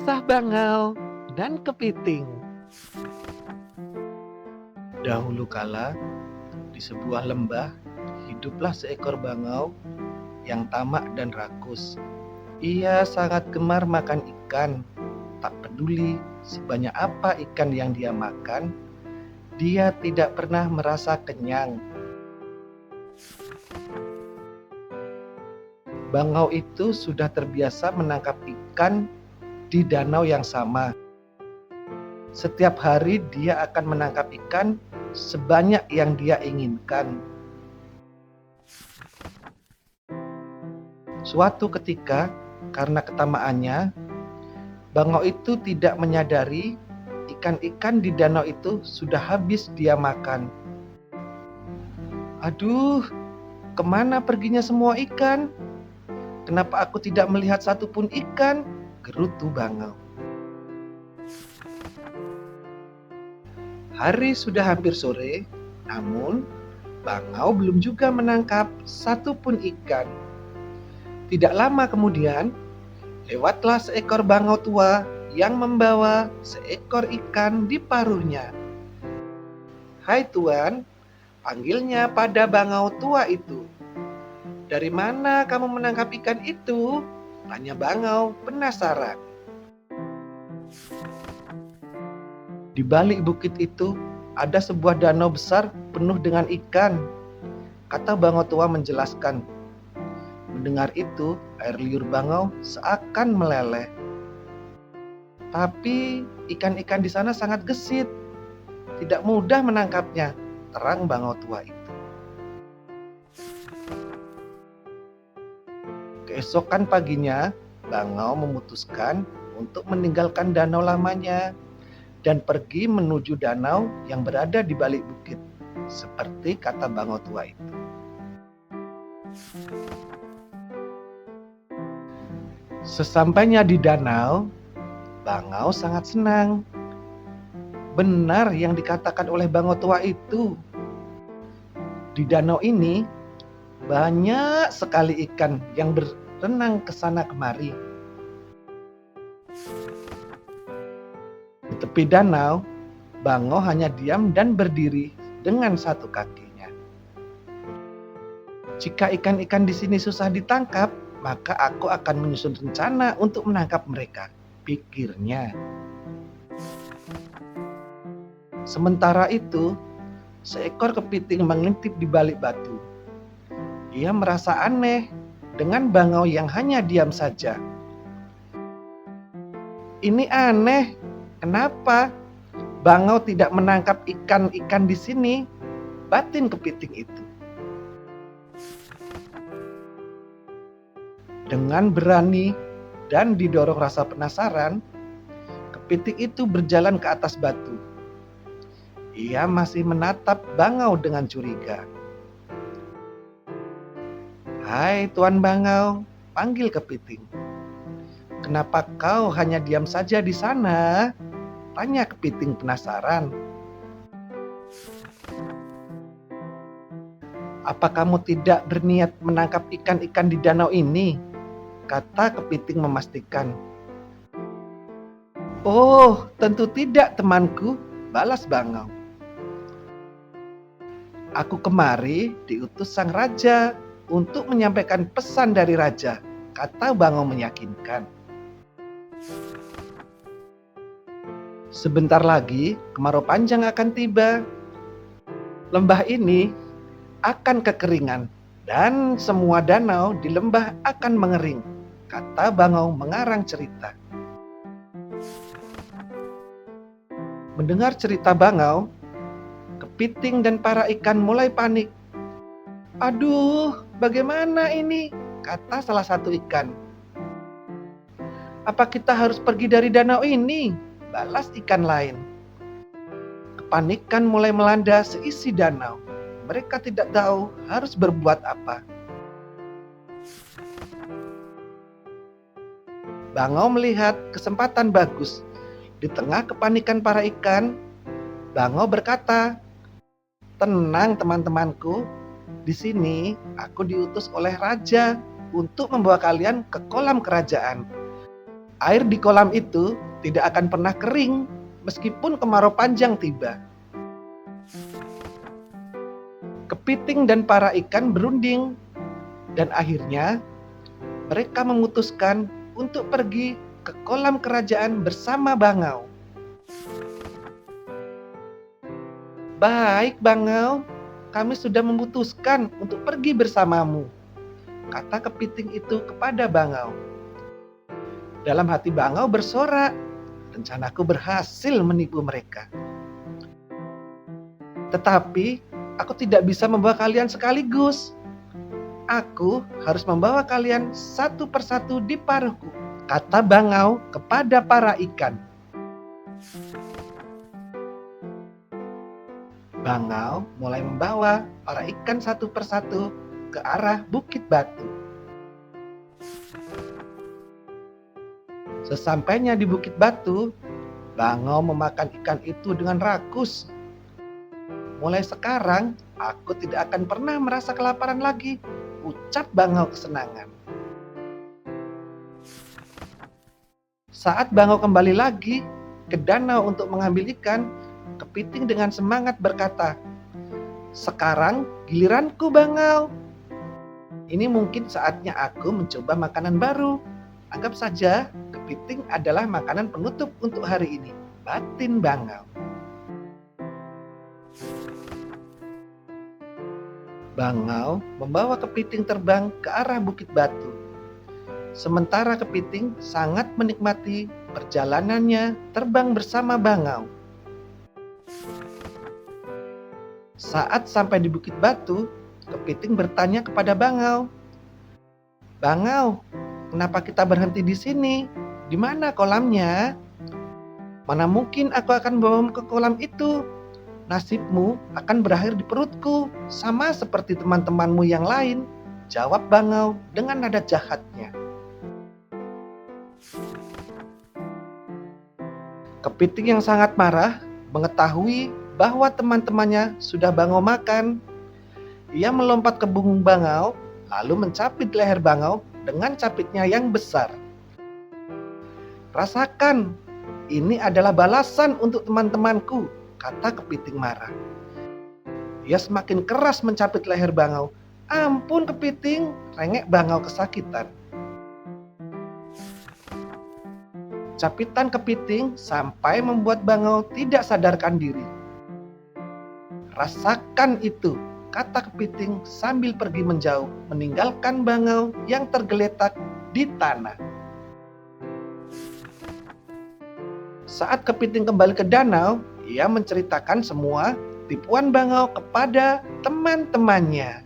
Kisah Bangau dan Kepiting. Dahulu kala, di sebuah lembah, hiduplah seekor bangau yang tamak dan rakus. Ia sangat gemar makan ikan, tak peduli sebanyak apa ikan yang dia makan, dia tidak pernah merasa kenyang. Bangau itu sudah terbiasa menangkap ikan di danau yang sama. Setiap hari dia akan menangkap ikan sebanyak yang dia inginkan. Suatu ketika, karena ketamaannya, bangau itu tidak menyadari ikan-ikan di danau itu sudah habis dia makan. Aduh, kemana perginya semua ikan? Kenapa aku tidak melihat satupun ikan? Gerutu bangau. Hari sudah hampir sore, namun bangau belum juga menangkap satupun ikan. Tidak lama kemudian, lewatlah seekor bangau tua yang membawa seekor ikan di paruhnya. "Hai tuan," panggilnya pada bangau tua itu. "Dari mana kamu menangkap ikan itu?" tanya bangau penasaran. "Di balik bukit itu ada sebuah danau besar penuh dengan ikan," kata bangau tua menjelaskan. Mendengar itu, air liur bangau seakan meleleh. "Tapi ikan-ikan di sana sangat gesit, tidak mudah menangkapnya," terang bangau tua itu. Keesokan paginya, bangau memutuskan untuk meninggalkan danau lamanya dan pergi menuju danau yang berada di balik bukit, seperti kata bangau tua itu. Sesampainya di danau, bangau sangat senang. Benar yang dikatakan oleh bangau tua itu. Di danau ini banyak sekali ikan yang berenang ke sana kemari. Di tepi danau, bangau hanya diam dan berdiri dengan satu kakinya. "Jika ikan-ikan di sini susah ditangkap, maka aku akan menyusun rencana untuk menangkap mereka," pikirnya. Sementara itu, seekor kepiting mengintip di balik batu. Ia merasa aneh dengan bangau yang hanya diam saja. "Ini aneh, kenapa bangau tidak menangkap ikan-ikan di sini?" batin kepiting itu. Dengan berani dan didorong rasa penasaran, kepiting itu berjalan ke atas batu. Ia masih menatap bangau dengan curiga. "Hai Tuan Bangau," panggil kepiting. "Kenapa kau hanya diam saja di sana?" tanya kepiting penasaran. "Apa kamu tidak berniat menangkap ikan-ikan di danau ini?" kata kepiting memastikan. "Oh, tentu tidak temanku," balas bangau. "Aku kemari diutus sang raja untuk menyampaikan pesan dari raja," kata bangau meyakinkan. "Sebentar lagi kemarau panjang akan tiba. Lembah ini akan kekeringan dan semua danau di lembah akan mengering," kata bangau mengarang cerita. Mendengar cerita bangau, kepiting dan para ikan mulai panik. "Aduh, bagaimana ini?" kata salah satu ikan. "Apa kita harus pergi dari danau ini?" balas ikan lain. Kepanikan mulai melanda seisi danau. Mereka tidak tahu harus berbuat apa. Bangau melihat kesempatan bagus. Di tengah kepanikan para ikan, bangau berkata, "Tenang teman-temanku, di sini aku diutus oleh raja untuk membawa kalian ke kolam kerajaan. Air di kolam itu tidak akan pernah kering meskipun kemarau panjang tiba. Kepiting dan para ikan berunding dan akhirnya mereka memutuskan untuk pergi ke kolam kerajaan bersama bangau. "Baik bangau, kami sudah memutuskan untuk pergi bersamamu," kata kepiting itu kepada bangau. Dalam hati bangau bersorak, "Rencanaku berhasil menipu mereka. Tetapi aku tidak bisa membawa kalian sekaligus. Aku harus membawa kalian satu persatu di paruhku," kata bangau kepada para ikan. Bangau mulai membawa para ikan satu persatu ke arah Bukit Batu. Sesampainya di Bukit Batu, bangau memakan ikan itu dengan rakus. "Mulai sekarang, aku tidak akan pernah merasa kelaparan lagi," ucap bangau kesenangan. Saat bangau kembali lagi ke danau untuk mengambil ikan, kepiting dengan semangat berkata, "Sekarang giliranku bangau. Ini mungkin saatnya aku mencoba makanan baru. Anggap saja kepiting adalah makanan penutup untuk hari ini," batin bangau. Bangau membawa kepiting terbang ke arah Bukit Batu. Sementara kepiting sangat menikmati perjalanannya terbang bersama bangau. Saat sampai di Bukit Batu, kepiting bertanya kepada bangau, "Bangau, kenapa kita berhenti di sini? Di mana kolamnya?" "Mana mungkin aku akan bawamu ke kolam itu. Nasibmu akan berakhir di perutku, sama seperti teman-temanmu yang lain," jawab bangau dengan nada jahatnya. Kepiting yang sangat marah mengetahui bahwa teman-temannya sudah bangau makan. Ia melompat ke punggung bangau, lalu mencapit leher bangau dengan capitnya yang besar. "Rasakan, ini adalah balasan untuk teman-temanku," kata kepiting marah. Ia semakin keras mencapit leher bangau. "Ampun kepiting," rengek bangau kesakitan. Capitan kepiting sampai membuat bangau tidak sadarkan diri. "Rasakan itu," kata kepiting sambil pergi menjauh, meninggalkan bangau yang tergeletak di tanah. Saat kepiting kembali ke danau, ia menceritakan semua tipuan bangau kepada teman-temannya.